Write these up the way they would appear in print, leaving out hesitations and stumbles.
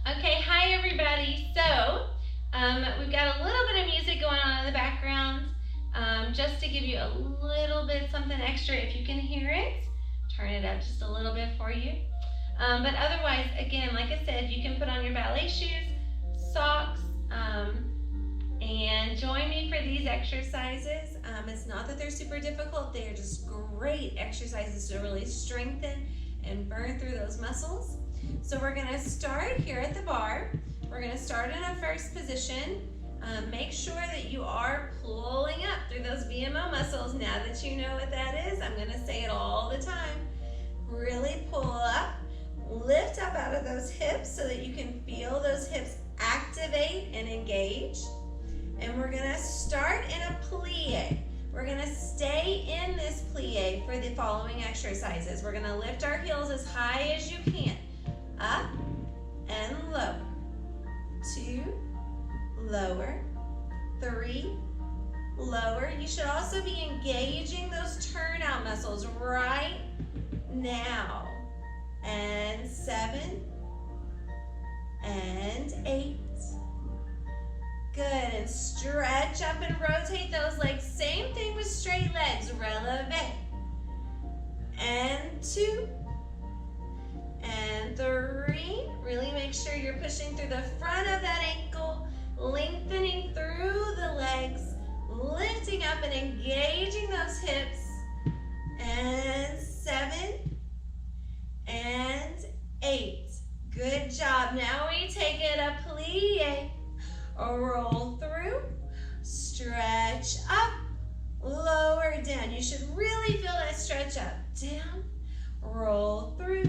Okay, hi everybody. So, we've got a little bit of music going on in the background, just to give you a little bit something extra. If you can hear it, turn it up just a little bit for you. But otherwise, again, like I said, you can put on your ballet shoes, socks, and join me for these exercises. It's not that they're super difficult, they are just great exercises to really strengthen and burn through those muscles. So we're going to start here at the bar. We're going to start in a first position. Make sure that you are pulling up through those VMO muscles. Now that you know what that is, I'm going to say it all the time. Really pull up, lift up out of those hips so that you can feel those hips activate and engage. And we're going to start in a plie. We're going to stay in this plie for the following exercises. We're going to lift our heels as high as you can. Up and lower. 2, lower. 3, lower. You should also be engaging those turnout muscles right now. And 7 and 8. Good, and stretch up and rotate those legs. Same thing with straight legs. Releve. And 2. And 3, really make sure you're pushing through the front of that ankle, lengthening through the legs, lifting up and engaging those hips. And 7 and 8. Good job. Now we take it a plie, roll through, stretch up, lower down. You should really feel that stretch up. Down, roll through,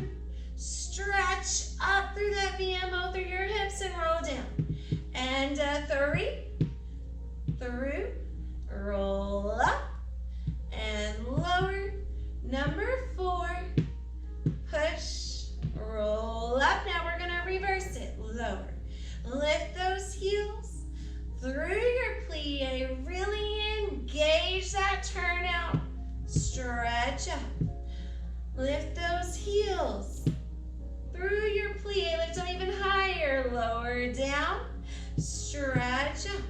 stretch up through that VMO through your hips and roll down. And 3, through, roll up and lower. Number 4, push, roll up. Now we're gonna reverse it, lower. Lift those heels through your plie, really engage that turnout, stretch up. Lift those heels through your plie, lift them even higher, lower down, stretch up.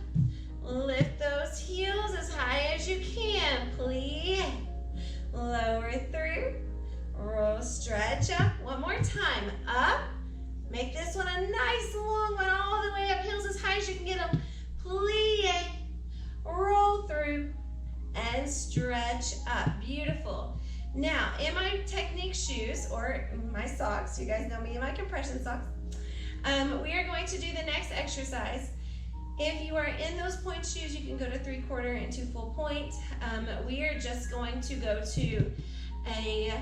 Lift those heels as high as you can, plie, lower through, roll, stretch up. One more time, up. Make this one a nice long one, all the way up, heels as high as you can get them. Plie, roll through, and stretch up. Beautiful. Now, in my technique shoes, or my socks, you guys know me in my compression socks, we are going to do the next exercise. If you are in those point shoes, you can go to 3/4 and to full point. We are just going to go to a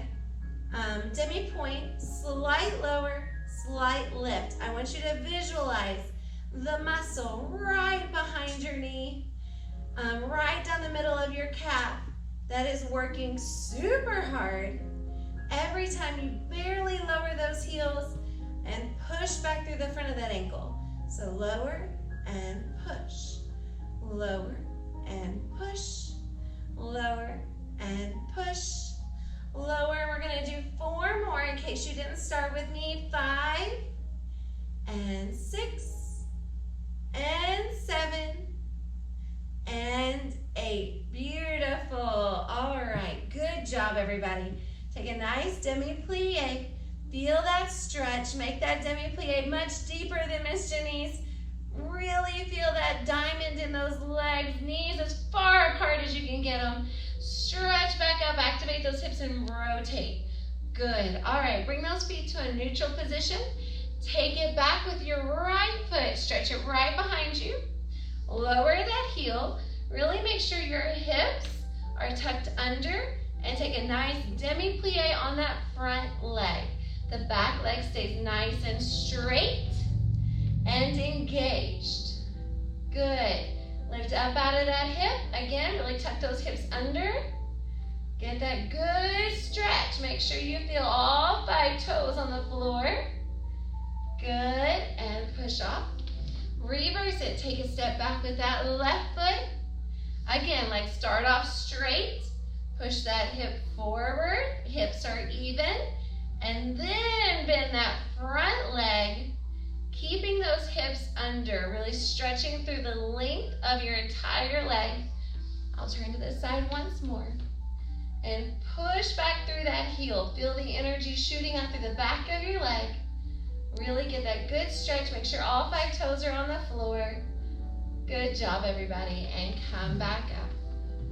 demi-point, slight lower, slight lift. I want you to visualize the muscle right behind your knee, right down the middle of your calf. That is working super hard. Every time you barely lower those heels and push back through the front of that ankle. So lower and push, lower and push, lower and push, lower. We're gonna do 4 more in case you didn't start with me. 5 and 6 and 7 and 8. Beautiful. All right, good job, everybody. Take a nice demi-plie. Feel that stretch. Make that demi-plie much deeper than Miss Jenny's. Really feel that diamond in those legs, knees as far apart as you can get them. Stretch back up, activate those hips and rotate. Good. All right, bring those feet to a neutral position. Take it back with your right foot. Stretch it right behind you. Lower that heel. Really make sure your hips are tucked under and take a nice demi-plie on that front leg. The back leg stays nice and straight and engaged. Good. Lift up out of that hip. Again, really tuck those hips under. Get that good stretch. Make sure you feel all 5 toes on the floor. Good. And push off. Reverse it. Take a step back with that left foot. Again, like start off straight. Push that hip forward. Hips are even. And then bend that front leg. Keeping those hips under, really stretching through the length of your entire leg. I'll turn to this side once more. And push back through that heel. Feel the energy shooting out through the back of your leg. Really get that good stretch. Make sure all 5 toes are on the floor. Good job, everybody. And come back up.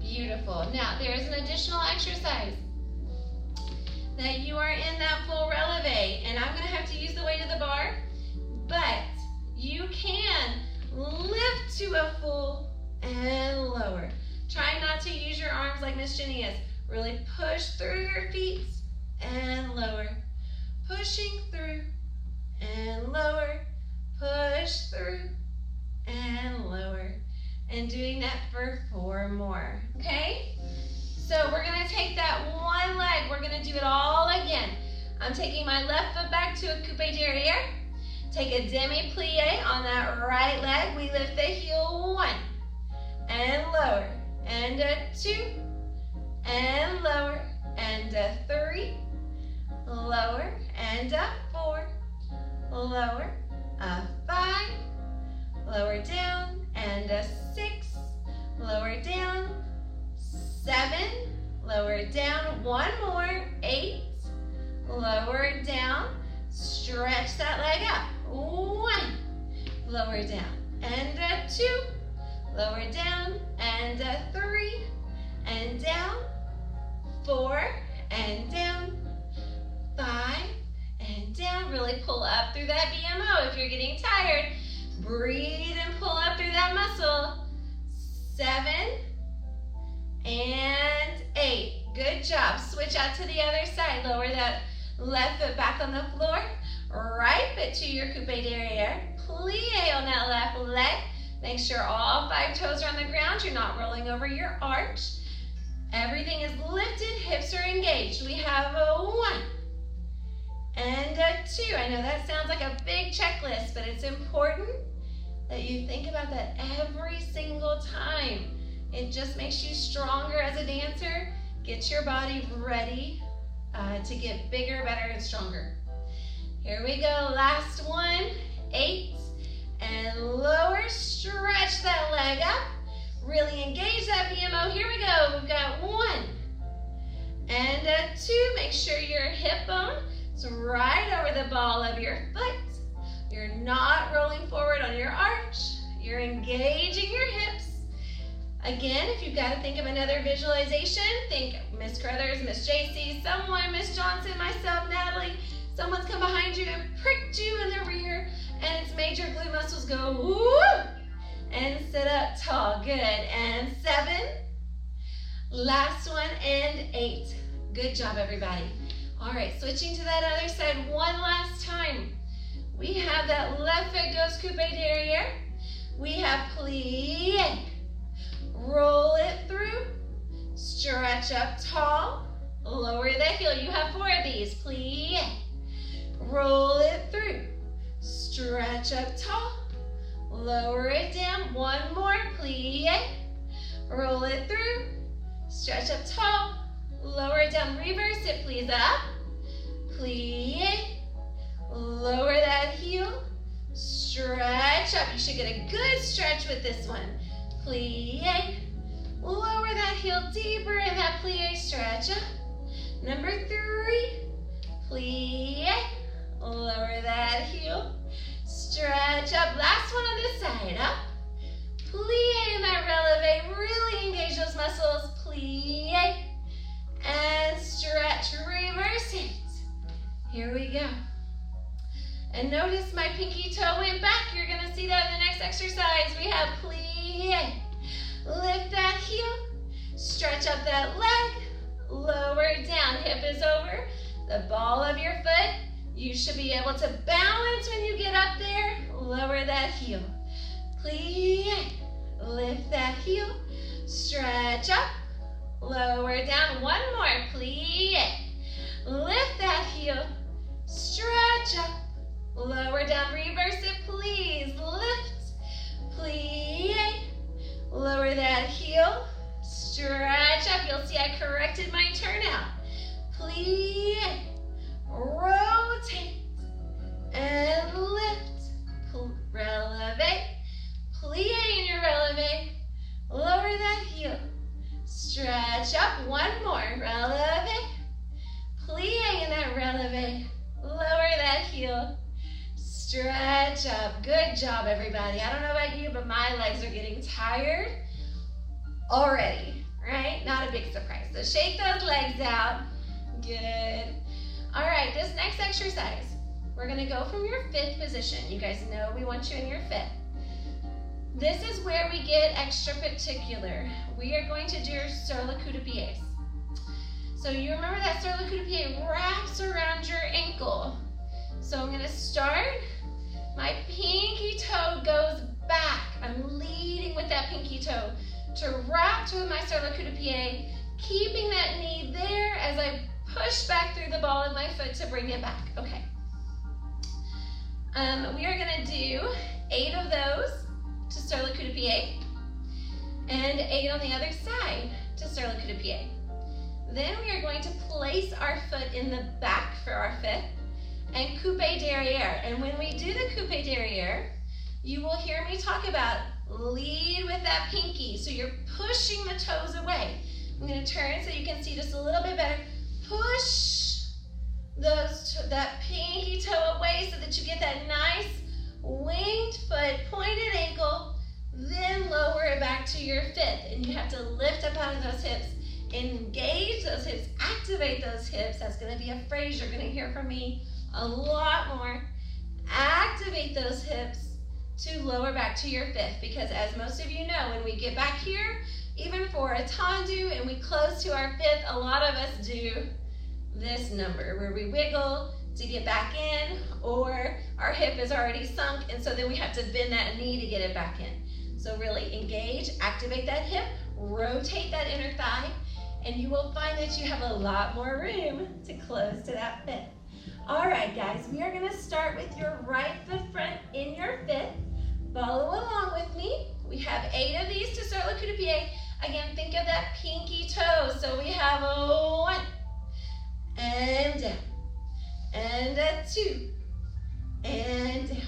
Beautiful. Now, there's an additional exercise that you are in that full releve. And I'm going to have to use the weight of the bar. But you can lift to a full and lower. Try not to use your arms like Miss Jenny is. Really push through your feet and lower. Pushing through and lower. Push through and lower. And doing that for 4 more. Okay? So we're going to take that one leg. We're going to do it all again. I'm taking my left foot back to a coupe derriere. Take a demi-plie on that right leg. We lift the heel 1 and lower. And a 2 and lower. And a 3. Lower. And a 4. Lower. A 5. Lower down. And a 6. Lower down. 7. Lower down. 1 more. 8. Lower down. Stretch that leg up. 1. Lower down. And a 2. Lower down. And a 3. And down. 4. And down. 5. And down. Really pull up through that BMO. If you're getting tired, breathe and pull up through that muscle. 7. And 8. Good job. Switch out to the other side. Lower that left foot back on the floor. Right foot to your coupe derriere. Plie on that left leg. Make sure all 5 toes are on the ground. You're not rolling over your arch. Everything is lifted. Hips are engaged. We have a 1 and a 2. I know that sounds like a big checklist, but it's important that you think about that every single time. It just makes you stronger as a dancer. Get your body ready to get bigger, better, and stronger. Here we go. Last one. 8 and lower. Stretch that leg up. Really engage that BMO. Here we go. We've got 1 and a 2. Make sure your hip bone is right over the ball of your foot. You're not rolling forward on your arch. You're engaging your hips. Again, if you've got to think of another visualization, think Miss Crothers, Miss JC, someone, Miss Johnson, myself, Natalie. Someone's come behind you and pricked you in the rear, and it's made your glute muscles go woo, and sit up tall. Good. And 7. Last one, and 8. Good job, everybody. All right, switching to that other side one last time. We have that left foot goes coupe derriere. We have plie. Roll it through. Stretch up tall. Lower the heel. You have 4 of these. Plie. Roll it through. Stretch up tall. Lower it down. 1 more. Plie. Roll it through. Stretch up tall. Lower it down. Reverse it, please. Up. Plie. Lower that heel. Stretch up. You should get a good stretch with this one. Plie. Lower that heel deeper in that plie. Stretch up. Number 3. Plie. Lower that heel. Stretch up. Last one on this side. Up. Plie in that releve. Really engage those muscles. Plie. And stretch. Reverse it. Here we go. And notice my pinky toe went back. You're going to see that in the next exercise. We have plie. Lift that heel. Stretch up that leg. Lower down. Hip is over the ball of your foot. You should be able to balance when you get up there. Lower that heel. Plie. Lift that heel. Stretch up. Lower down. 1 more. Plie. Lift that heel. Stretch up. Lower down. Reverse it, please. Lift. Plie. Lower that heel. Stretch up. You'll see I corrected my turnout. Plie. Rotate. And lift. up. One more. Releve. Plie in that releve. Lower that heel. Stretch up. Good job, everybody. I don't know about you, but my legs are getting tired already, right? Not a big surprise. So shake those legs out. Good. All right, this next exercise, we're gonna go from your fifth position. You guys know we want you in your fifth. This is where we get extra particular. We are going to do sur le coup de pied. So you remember that sur le coup de pied wraps around your ankle. So I'm gonna start, my pinky toe goes back. I'm leading with that pinky toe to wrap to my sur le coup de pied, keeping that knee there as I push back through the ball of my foot to bring it back. Okay. We are gonna do 8 of those to sur le coup de pied, and 8 on the other side to sur le coup de pied. Then we are going to place our foot in the back for our fifth, and coupe derrière. And when we do the coupe derrière, you will hear me talk about lead with that pinky. So you're pushing the toes away. I'm gonna turn so you can see just a little bit better. Push that pinky toe away so that you get that nice winged foot, pointed ankle, then lower it back to your fifth. And you have to lift up out of those hips, engage those hips, activate those hips. That's gonna be a phrase you're gonna hear from me a lot more. Activate those hips to lower back to your fifth, because as most of you know, when we get back here, even for a tendu and we close to our fifth, a lot of us do this number where we wiggle to get back in, or our hip is already sunk and so then we have to bend that knee to get it back in. So really engage, activate that hip, rotate that inner thigh, and you will find that you have a lot more room to close to that fifth. All right, guys, we are gonna start with your right foot front in your fifth. Follow along with me. We have 8 of these to sur le coup de pied. Again, think of that pinky toe. So we have a 1, and down, and a 2, and down.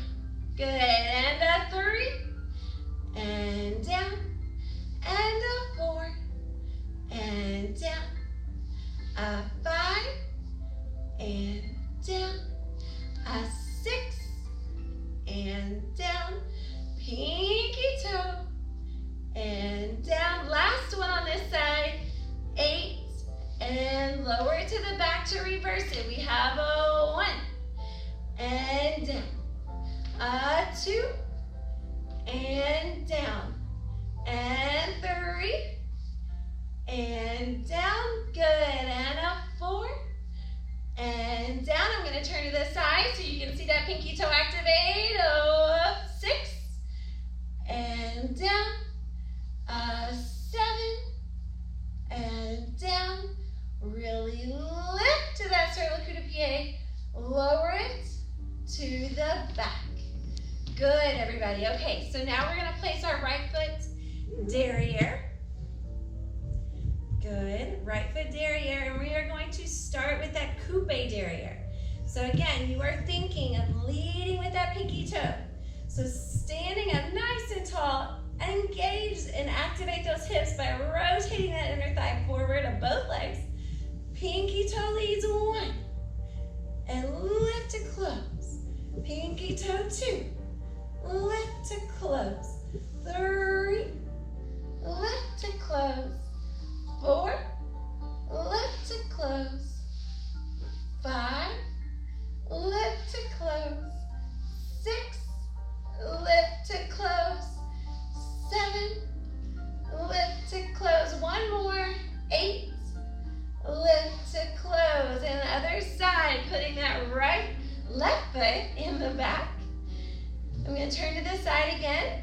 Good, and a 3, and down, and a 4, and down, a 5, and down, a 6, and down, pinky toe, and down. Last one on this side, 8, and lower it to the back to reverse it. We have a 1, and down, a 2, and down, and 3, and down. Good, and a 4, and down. I'm going to turn to the side so you can see that pinky toe activate. Oh, 6, and down, 7, and down. Really lift to that sur le coup de pied. Lower it to the back. Good, everybody. Okay, so now we're going to place our right foot derrière. Good, right foot derrière, and we are going to start with that coupe derrière. So again, you are thinking of leading with that pinky toe. So standing up nice and tall, engage and activate those hips by rotating that inner thigh forward of both legs. Pinky toe leads 1, and lift to close. Pinky toe 2, lift to close. 3, lift to close. 4, lift to close. 5, lift to close. 6, lift to close. 7, lift to close. One more. 8, lift to close. And the other side, putting that left foot in the back. I'm going to turn to this side again.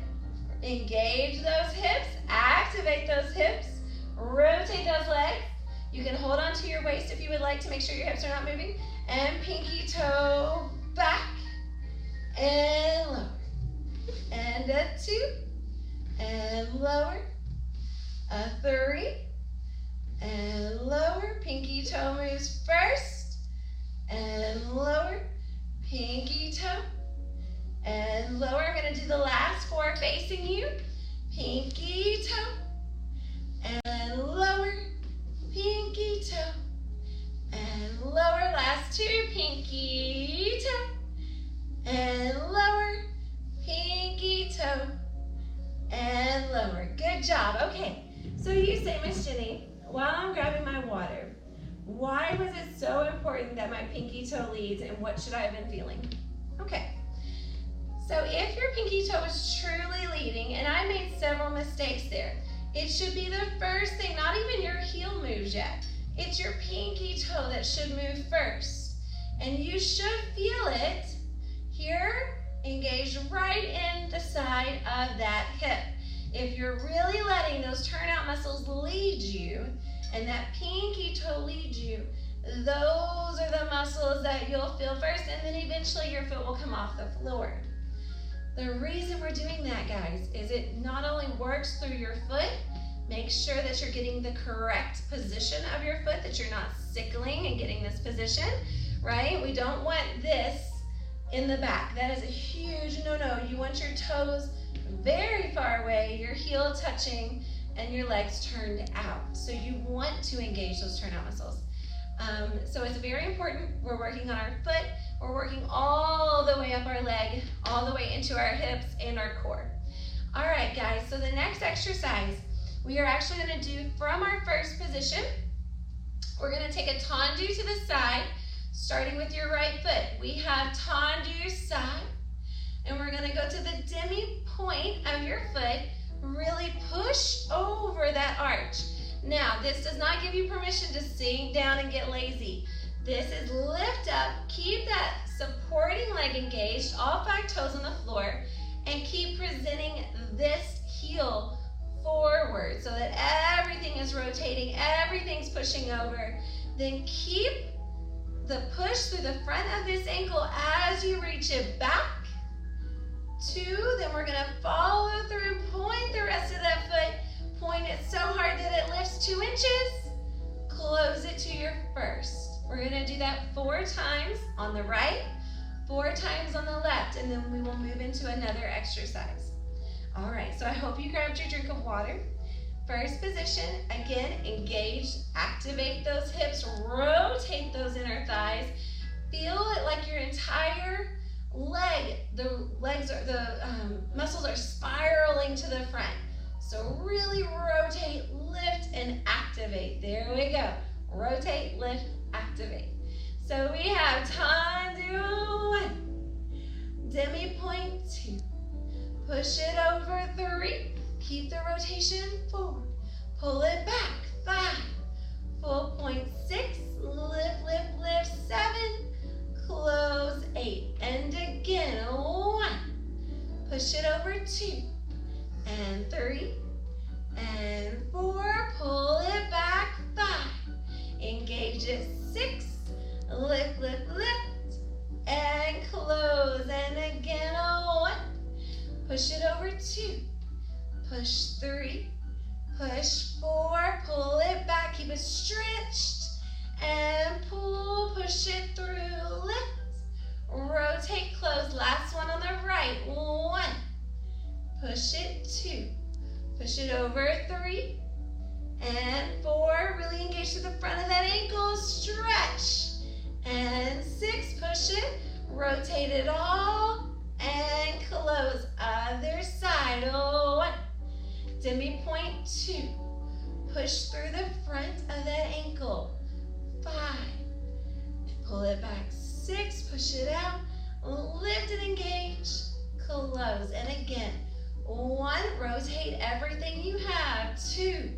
Engage those hips, activate those hips, rotate those legs. You can hold on to your waist if you would like to make sure your hips are not moving. And pinky toe back and lower. And a 2, and lower. A 3, and lower. Pinky toe moves first, and lower. Pinky toe, and lower. I'm going to do the last 4 facing you. Pinky toe, and lower. important that my pinky toe leads, and what should I have been feeling? Okay. So if your pinky toe is truly leading, and I made several mistakes there, it should be the first thing, not even your heel moves yet. It's your pinky toe that should move first. And you should feel it here, engaged right in the side of that hip. If you're really letting those turnout muscles lead you, and that pinky toe leads you, those are the muscles that you'll feel first, and then eventually your foot will come off the floor. The reason we're doing that, guys, is it not only works through your foot, make sure that you're getting the correct position of your foot, that you're not sickling and getting this position, right? We don't want this in the back. That is a huge no-no. You want your toes very far away, your heel touching, and your legs turned out. So you want to engage those turnout muscles. So it's very important. We're working on our foot. We're working all the way up our leg, all the way into our hips and our core. All right, guys, so the next exercise we are actually going to do from our first position. We're going to take a tendu to the side, starting with your right foot. We have tendu side, and we're going to go to the demi point of your foot, really push over that arch. Now, this does not give you permission to sink down and get lazy. This is lift up, keep that supporting leg engaged, all 5 toes on the floor, and keep presenting this heel forward so that everything is rotating, everything's pushing over. Then keep the push through the front of this ankle as you reach it back. 2, then we're gonna follow through, point the rest of that foot, point it so hard that it lifts 2 inches, close it to your first. We're gonna do that 4 times on the right, 4 times on the left, and then we will move into another exercise. All right, so I hope you grabbed your drink of water. First position, again, engage, activate those hips, rotate those inner thighs. Feel it like your entire leg, the muscles are spiraling to the front. So really rotate, lift, and activate. There we go. Rotate, lift, activate. So we have tendu 1, demi point 2, push it over 3, keep the rotation forward, pull it back 5, full point 6, lift, lift, lift 7, close 8, and again 1, push it over 2, and 3, and 4, pull it back 5, engage it 6, lift, lift, lift, and close, and again 1, push it over 2, push 3, push 4, pull it back, keep it stretched, and pull, push it through, lift, rotate, close, last one on the right, 1, push it 2, push it over 3, and 4, really engage to the front of that ankle, stretch, and 6, push it, rotate it all, and close, other side, 1, demi point 2, push through the front of that ankle, 5, pull it back, 6, push it out, lift and engage, close, and again, 1, rotate everything you have, 2,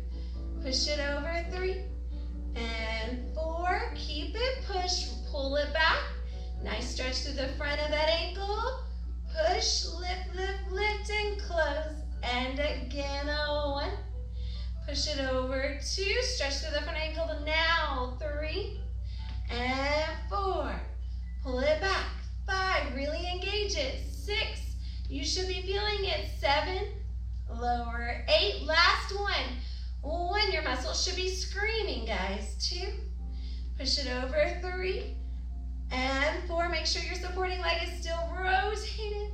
push it over 3, and 4, keep it, push, pull it back, nice stretch through the front of that ankle, push, lift, lift, lift, and close, and again, 1, push it over 2, stretch through the front ankle, now 3, and 4, pull it back, 5, really engage it, 6, you should be feeling it, 7, lower, 8, last 1, your muscles should be screaming, guys, 2, push it over 3, and 4, make sure your supporting leg is still rotated,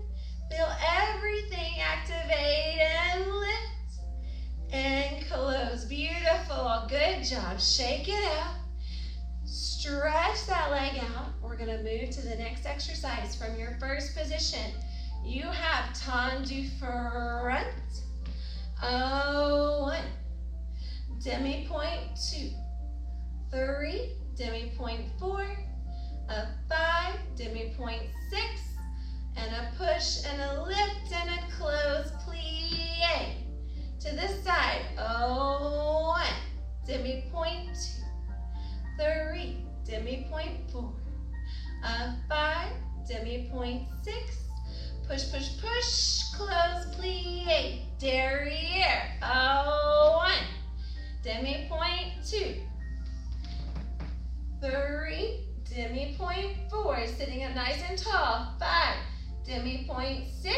feel everything activate, and lift, and close, beautiful, good job, shake it out, stretch that leg out, we're gonna move to the next exercise from your first position. You have tendu front, 1, demi point 2, 3, demi point 4, demi-point 6, and a push and a lift and a close plie. To this side, 1, demi-point 2, 3, demi-point 4, a 5, demi-point 6, push, push, push, close plie, derriere, 1, demi-point 2, 3, demi-point 4, sitting up nice and tall, 5, demi-point 6,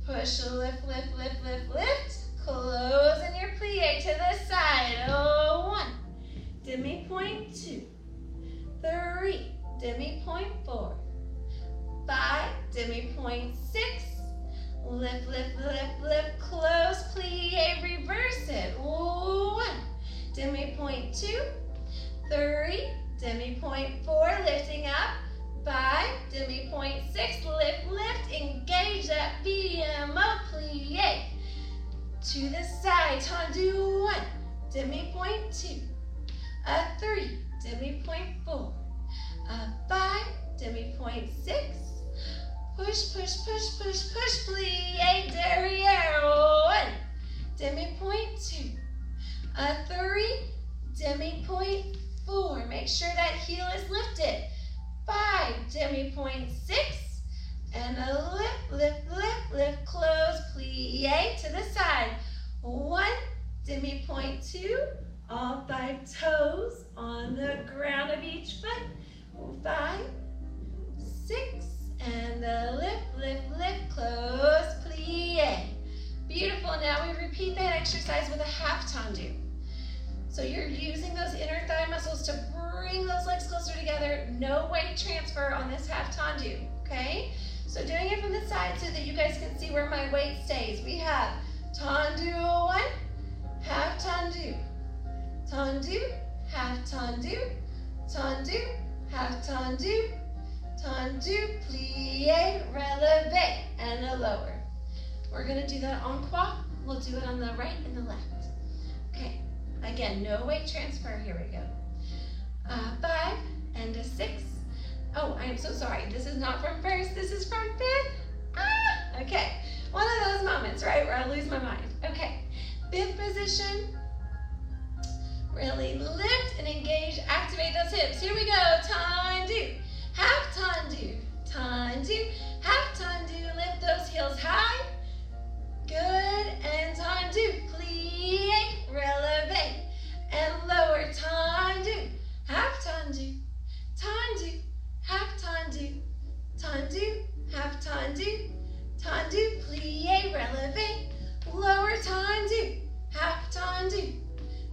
push, lift, lift, lift, lift, lift, close in your plie to the side, 1, demi-point 2, 3, demi-point 4, 5, demi-point 6, lift, lift, lift, lift, close plie, reverse it, 1, demi-point 2, 3, demi-point 4, lifting up, 5, demi-point 6, lift, lift, engage that PMO, plie, to the side, tendu, 1, demi-point 2, a 3, demi-point 4, a 5, demi-point 6, push, push, push, push, push, plie, derriere, 1, demi-point 2, a 3, demi-point 4, make sure that heel is lifted, 5, demi-point 6, and a lift, lift, lift, lift, close, plie to the side, 1, demi-point 2, all 5 toes on the ground of each foot, 5, 6, and a lift, lift, lift, close, plie. Beautiful, now we repeat that exercise with a half tendu. So you're using those inner thigh muscles to bring those legs closer together. No weight transfer on this half tendu, okay? So doing it from the side so that you guys can see where my weight stays. We have tendu 1, half tendu, tendu, half tendu, tendu, half tendu, tendu, plie, releve, and a lower. We're gonna do that en croix. We'll do it on the right and the left. Okay. Again, no weight transfer. Here we go. 5 and a 6. Oh, I am so sorry. This is not from first. This is from 5th. Okay. One of those moments, right, where I lose my mind. Okay. 5th position. Really lift and engage. Activate those hips. Here we go. Tendu. Half tendu. Tendu. Half tendu. Lift those heels high. Good. And tendu. Plie. Releve, and lower, tendu, half tendu, tendu, half tendu, tendu, half tendu, tendu, plie, releve, lower, tendu, half tendu,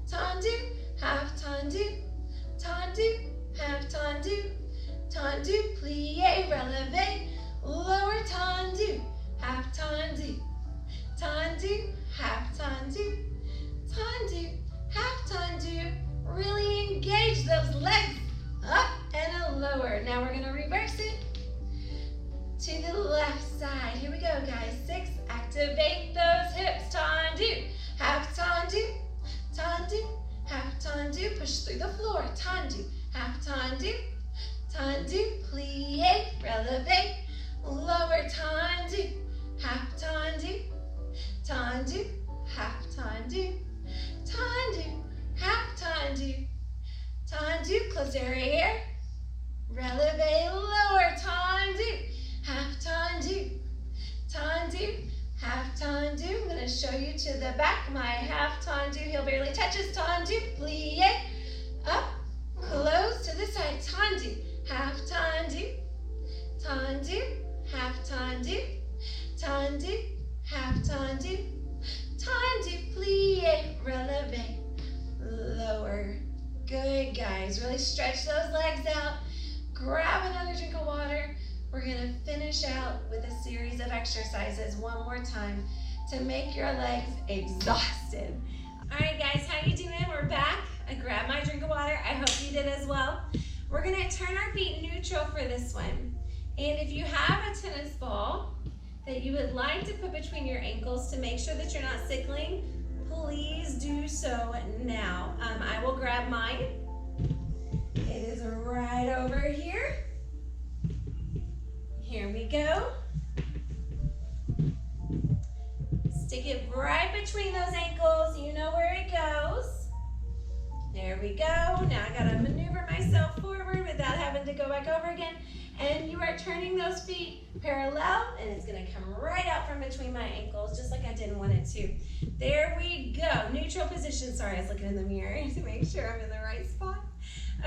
tendu, half tendu, tendu, half tendu, tendu, plie, releve, lower, tendu, half tendu, tendu, half tendu, tendu, half tendu, really engage those legs, up and a lower. Now we're gonna reverse it to the left side. Here we go, guys. 6, activate those hips, tendu, half tendu, tendu, half tendu, push through the floor, tendu, half tendu, tendu, plie, releve, lower, tendu, half tendu, tendu, half tendu, tendu, half tendu, tendu, close derriere, releve, lower, tendu, half tendu, tendu, half tendu. I'm going to show you to the back. My half tendu, heel barely touches, tendu, plie, up, close to the side, tendu, half tendu, tendu, half tendu, tendu, half tendu, tendu, plie, releve, lower. Good, guys. Really stretch those legs out. Grab another drink of water. We're going to finish out with a series of exercises one more time to make your legs exhausted. All right, guys, how you doing? We're back. I grabbed my drink of water. I hope you did as well. We're going to turn our feet neutral for this one. And if you have a tennis ball that you would like to put between your ankles to make sure that you're not sickling, please do so now. I will grab mine. It is right over here. we go. Now I gotta maneuver myself forward without having to go back over again. And you are turning those feet parallel, and it's gonna come right out from between my ankles, just like I didn't want it to. There we go. Neutral position. Sorry, I was looking in the mirror to make sure I'm in the right spot.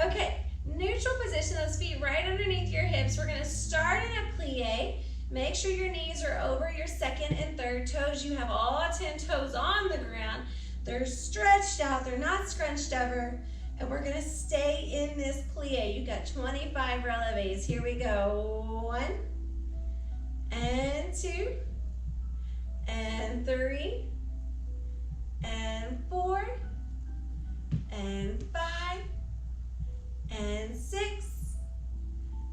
Okay, neutral position, those feet right underneath your hips. We're gonna start in a plie. Make sure your knees are over your second and third toes. You have all 10 toes on the ground. They're stretched out, they're not scrunched over. And we're gonna stay in this plie. You got 25 releves. Here we go. 1, and 2, and 3, and 4, and 5, and 6,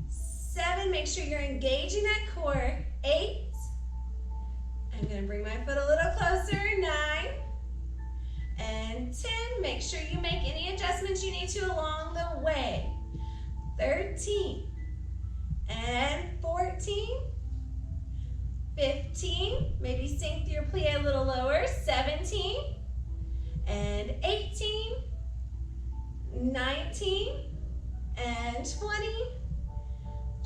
7. Make sure you're engaging that core. 8. I'm gonna bring my foot a little closer. 9. And 10, make sure you make any adjustments you need to along the way. 13, and 14, 15, maybe sink your plie a little lower. 17, and 18, 19, and 20,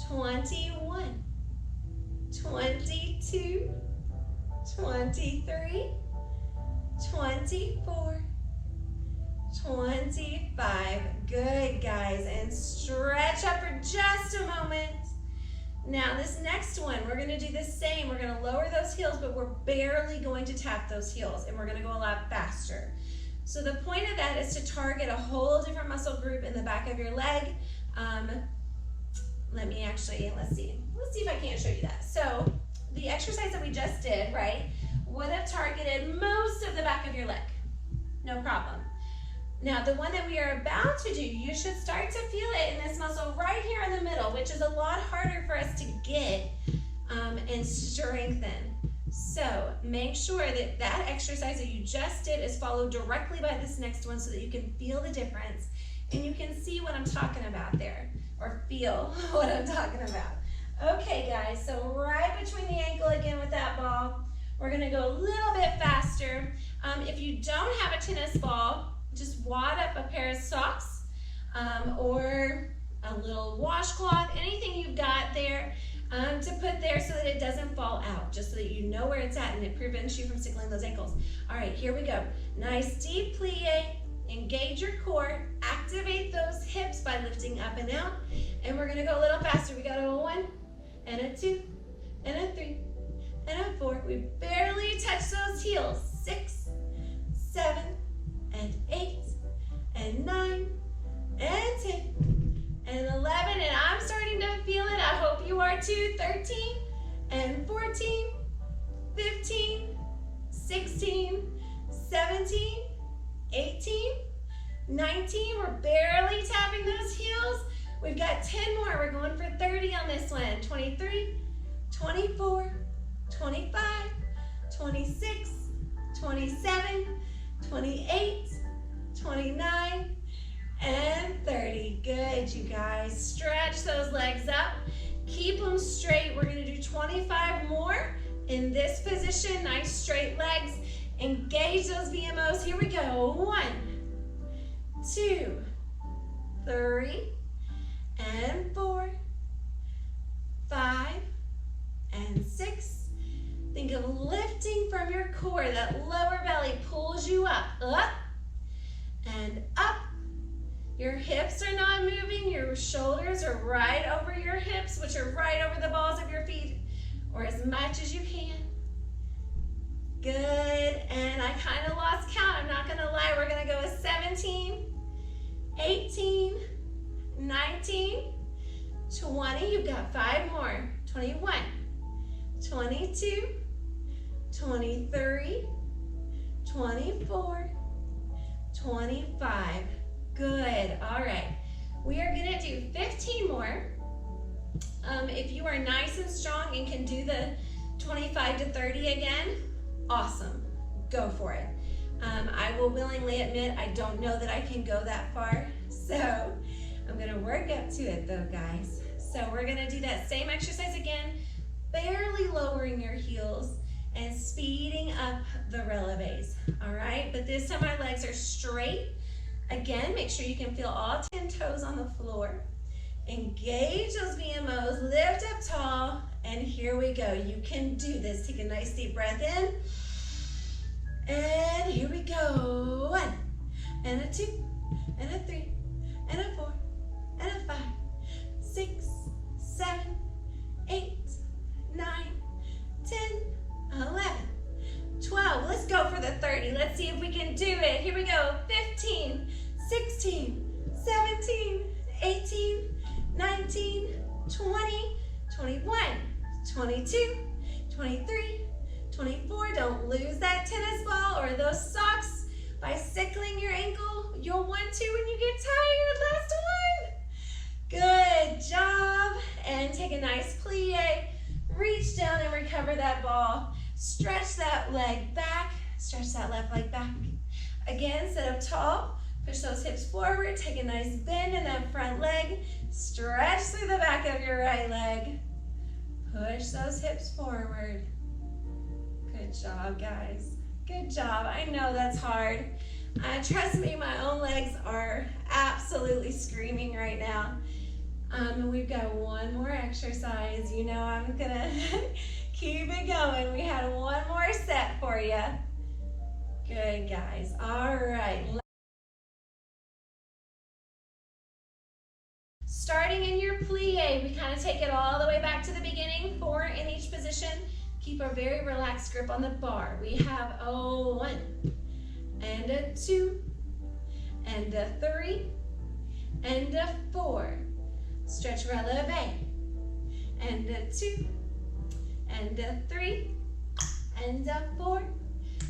21, 22, 23, 24, 25. Good, guys. And stretch up for just a moment. Now this next one, we're going to do the same. We're going to lower those heels, but we're barely going to tap those heels, and we're going to go a lot faster. So the point of that is to target a whole different muscle group in the back of your leg. Let's see if I can't show you that. So the exercise that we just did, right, would have targeted most of the back of your leg. No problem. Now the one that we are about to do, you should start to feel it in this muscle right here in the middle, which is a lot harder for us to get and strengthen. So make sure that that exercise that you just did is followed directly by this next one so that you can feel the difference and you can see what I'm talking about there, or feel what I'm talking about. Okay guys, so right between the ankle again with that ball. We're gonna go a little bit faster. If you don't have a tennis ball, just wad up a pair of socks or a little washcloth, anything you've got there to put there so that it doesn't fall out, just so that you know where it's at and it prevents you from tickling those ankles. All right, here we go. Nice deep plie, engage your core, activate those hips by lifting up and out, and we're gonna go a little faster. We got a 1, and a 2, and a 3, and a 4. We barely touch those heels. 6, 7, and 8, and 9, and 10, and 11, and I'm starting to feel it. I hope you are too. 13, and 14, 15, 16, 17, 18, 19. We're barely tapping those heels. We've got 10 more. We're going for 30 on this one. 23, 24, 25, 26, 27, 28, 29, and 30. Good, you guys. Stretch those legs up. Keep them straight. We're going to do 25 more in this position. Nice straight legs. Engage those VMOs. Here we go. 1, 2, 3, and 4, 5, and 6. Think of lifting from your core. That lower belly pulls you up, and up. Your hips are not moving. Your shoulders are right over your hips, which are right over the balls of your feet, or as much as you can. Good, and I kind of lost count. I'm not gonna lie. We're gonna go with 17, 18, 19, 20. You've got 5 more. 21, 22, 23, 24, 25. Good. All right. We are going to do 15 more. If you are nice and strong and can do the 25 to 30 again, awesome. Go for it. I will willingly admit I don't know that I can go that far, so I'm going to work up to it though, guys. So we're going to do that same exercise again, barely lowering your heels and speeding up the releves, all right? But this time our legs are straight. Again, make sure you can feel all 10 toes on the floor. Engage those VMOs, lift up tall, and here we go. You can do this. Take a nice deep breath in. And here we go. 1, and a 2, and a 3, and a 4, and a 5, 6, 7, 8, 9, 10, 11, 12. Let's go for the 30. Let's see if we can do it. Here we go. 15, 16, 17, 18, 19, 20, 21, 22, 23, 24. Don't lose that tennis ball or those socks by sickling your ankle. You'll want to when you get tired. Last one. Good job. And take a nice plie. Reach down and recover that ball. Stretch that leg back. Stretch that left leg back. Again, sit up tall. Push those hips forward. Take a nice bend in that front leg. Stretch through the back of your right leg. Push those hips forward. Good job, guys. Good job. I know that's hard. Trust me, my own legs are absolutely screaming right now. We've got one more exercise. You know I'm gonna keep it going. We had one more set for you. Good, guys. All right. Starting in your plie, we kind of take it all the way back to the beginning, 4 in each position. Keep a very relaxed grip on the bar. We have a 1, and a 2, and a 3, and a 4. Stretch releve, and a 2, and a 3, and a 4,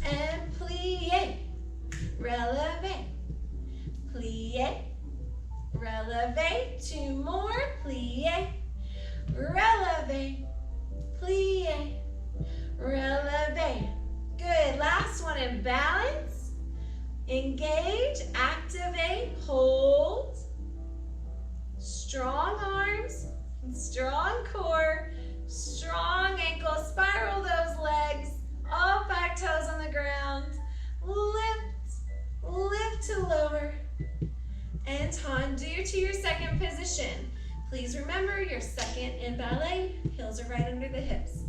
and plie, releve, plie, releve, 2 more, plie, releve, plie, releve. Good, last one in balance. Engage, activate, hold. Strong arms, strong core, strong ankles. Spiral those legs, all 5 toes on the ground. Lift, lift to lower. And tendu to your second position. Please remember your second in ballet. Heels are right under the hips.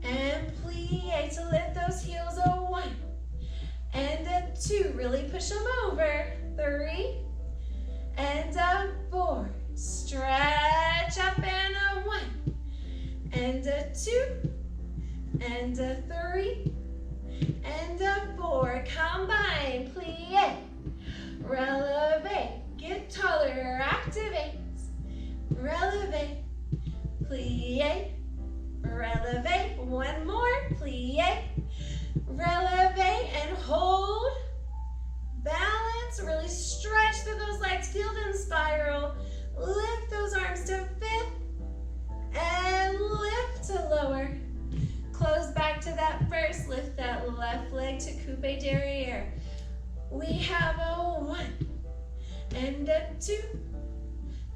And plie to lift those heels, a 1. And a 2, really push them over. 3, and a 4. Stretch up and a 1. And a 2, and a 3, and a 4. Combine, plie, releve, get taller, activate, releve, plie, releve, 1 more, plie, releve, and hold, balance, really stretch through those legs, feel them spiral, lift those arms to 5th, and lift to lower, close back to that first, lift that left leg to coupe derriere. We have a 1, and a 2,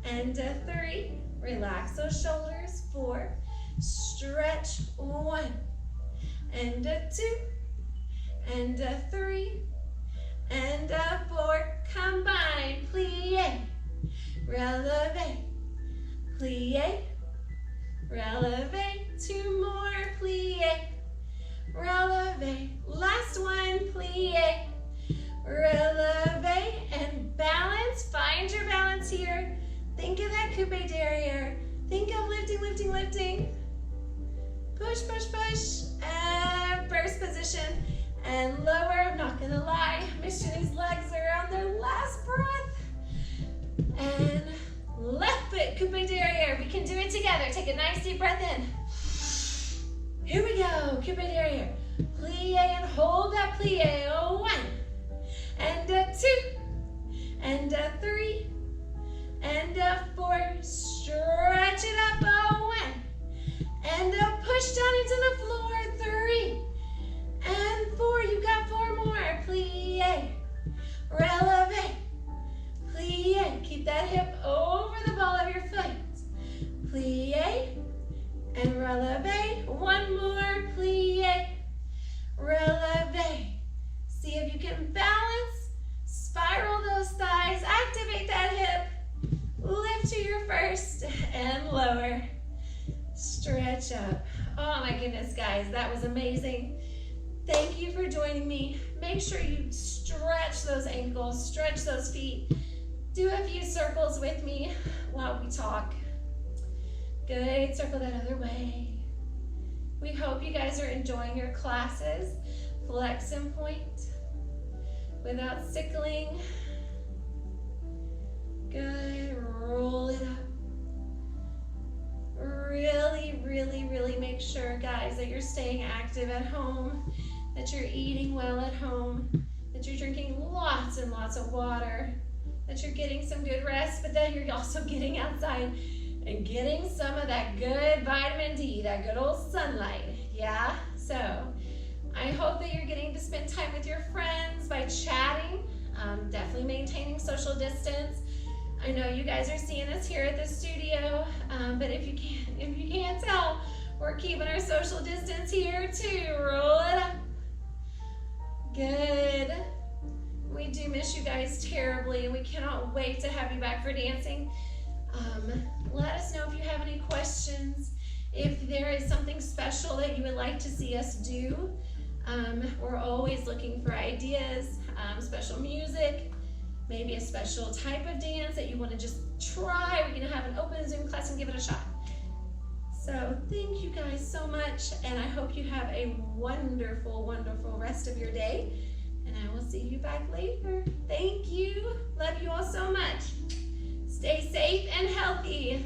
and a 3, relax those shoulders, 4, stretch, 1, and a 2, and a 3, and a 4, combine, plie, releve, plie, releve, 2 more, plie, releve, last one, plie, releve, and balance, find your balance here, think of that coupe derriere, think of lifting, lifting, lifting, push, push, push, and first position, and lower. I'm not gonna lie, Mission's legs are on their last breath, and left foot, coupe derriere. We can do it together. Take a nice deep breath in. Here we go, coupe derriere. Plie and hold that plie, a 1, and a 2, and a 3, and a 4, stretch it up, a 1, and a push down into the floor, 3, and 4, you got 4 more, plie, releve, plie, keep that hip over the ball of your foot, plie, and releve, 1 more, plie, releve, see if you can balance, spiral those thighs, lower. Stretch up. Oh my goodness, guys, that was amazing. Thank you for joining me. Make sure you stretch those ankles, stretch those feet. Do a few circles with me while we talk. Good, circle that other way. We hope you guys are enjoying your classes. Flex and point without sickling. Good, roll it up. Really, really, really make sure, guys, that you're staying active at home, that you're eating well at home, that you're drinking lots and lots of water, that you're getting some good rest, but that you're also getting outside and getting some of that good vitamin D, that good old sunlight, yeah? So I hope that you're getting to spend time with your friends by chatting, definitely maintaining social distance. I know you guys are seeing us here at the studio, but if you can't tell, we're keeping our social distance here too. Roll it up. Good. We do miss you guys terribly, and we cannot wait to have you back for dancing. Let us know if you have any questions, if there is something special that you would like to see us do. We're always looking for ideas, special music, maybe a special type of dance that you want to just try. We can have an open Zoom class and give it a shot. So thank you guys so much, and I hope you have a wonderful, wonderful rest of your day, and I will see you back later. Thank you. Love you all so much. Stay safe and healthy.